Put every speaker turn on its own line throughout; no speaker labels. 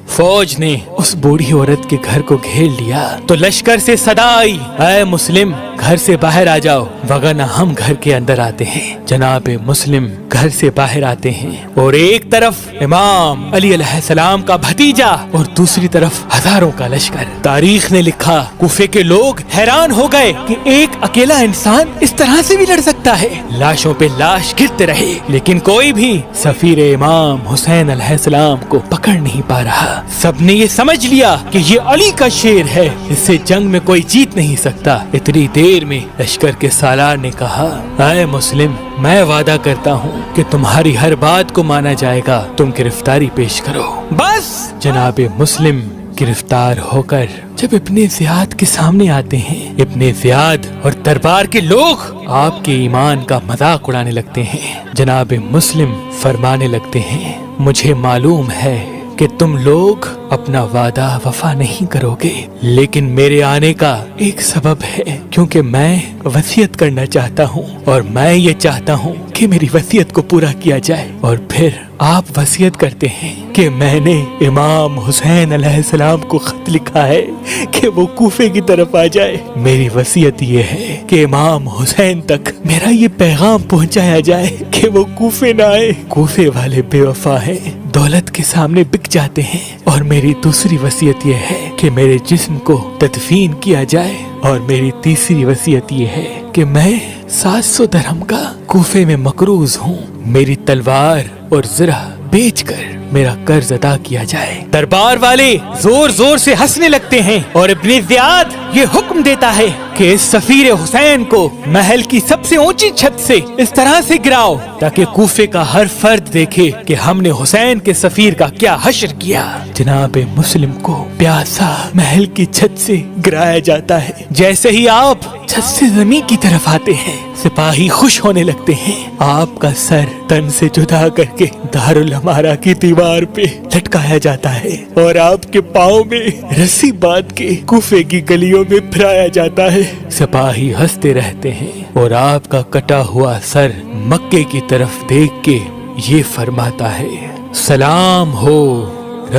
فوج نے اس بوڑھی عورت کے گھر کو گھیر لیا تو لشکر سے صدا آئی، اے مسلم گھر سے باہر آ جاؤ ورنہ ہم گھر کے اندر آتے ہیں۔ جناب مسلم گھر سے باہر آتے ہیں اور ایک طرف امام علی علیہ السلام کا بھتیجا اور دوسری طرف ہزاروں کا لشکر۔ تاریخ نے لکھا کوفے کے لوگ حیران ہو گئے کہ ایک اکیلا انسان اس طرح سے بھی لڑ سکتا ہے۔ لاشوں پہ لاش گرتے رہے لیکن کوئی بھی سفیر امام حسین علیہ السلام کو پکڑ نہیں پا رہا۔ سب نے یہ سمجھ لیا کہ یہ علی کا شیر ہے، اس سے جنگ میں کوئی جیت نہیں سکتا۔ اتنی دیر میں لشکر کے سالار نے کہا، اے مسلم میں وعدہ کرتا ہوں کہ تمہاری ہر بات کو مانا جائے گا، تم گرفتاری پیش کرو۔ بس جناب مسلم گرفتار ہو کر جب ابن زیاد کے سامنے آتے ہیں، ابن زیاد اور دربار کے لوگ آپ کے ایمان کا مذاق اڑانے لگتے ہیں۔ جناب مسلم فرمانے لگتے ہیں، مجھے معلوم ہے کہ تم لوگ اپنا وعدہ وفا نہیں کرو گے، لیکن میرے آنے کا ایک سبب ہے، کیونکہ میں وصیت کرنا چاہتا ہوں اور میں یہ چاہتا ہوں کہ میری وصیت کو پورا کیا جائے۔ اور پھر آپ وصیت کرتے ہیں کہ میں نے امام حسین علیہ السلام کو خط لکھا ہے کہ وہ کوفے کی طرف آ جائے۔ میری وصیت یہ ہے کہ امام حسین تک میرا یہ پیغام پہنچایا جائے کہ وہ کوفے نہ آئے۔ کوفے والے بے وفا ہیں، دولت کے سامنے بک جاتے ہیں۔ اور میری دوسری وصیت یہ ہے کہ میرے جسم کو تدفین کیا جائے۔ اور میری تیسری وصیت یہ ہے کہ میں 700 درہم کا کوفے میں مقروض ہوں، میری تلوار اور زرہ بیچ کر میرا قرض ادا کیا جائے۔ دربار والے زور زور سے ہنسنے لگتے ہیں اور ابن زیاد یہ حکم دیتا ہے کہ اس سفیر حسین کو محل کی سب سے اونچی چھت سے اس طرح سے گراؤ تاکہ کوفے کا ہر فرد دیکھے کہ ہم نے حسین کے سفیر کا کیا حشر کیا۔ جناب مسلم کو پیاسا محل کی چھت سے گرایا جاتا ہے۔ جیسے ہی آپ چھت سے زمین کی طرف آتے ہیں، سپاہی خوش ہونے لگتے ہیں۔ آپ کا سر تن سے جدا کر کے دارالامارہ کی دیوار پہ لٹکایا جاتا ہے اور آپ کے پاؤں میں رسی باندھ کے کوفے کی گلیوں میں پھرایا جاتا ہے۔ سپاہی ہنستے رہتے ہیں اور آپ کا کٹا ہوا سر مکے کی طرف دیکھ کے یہ فرماتا ہے، سلام ہو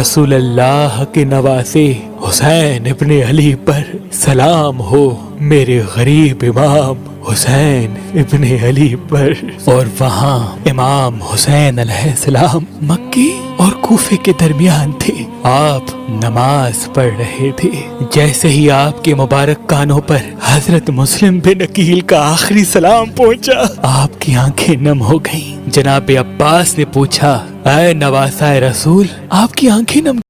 رسول اللہ کے نواسے حسین ابن علی پر، سلام ہو میرے غریب امام حسین ابن علی پر۔ اور وہاں امام حسین علیہ السلام مکی اور کوفے کے درمیان تھے، آپ نماز پڑھ رہے تھے۔ جیسے ہی آپ کے مبارک کانوں پر حضرت مسلم بن عقیل کا آخری سلام پہنچا، آپ کی آنکھیں نم ہو گئیں۔ جناب عباس نے پوچھا، اے نواسہ رسول آپ کی آنکھیں نم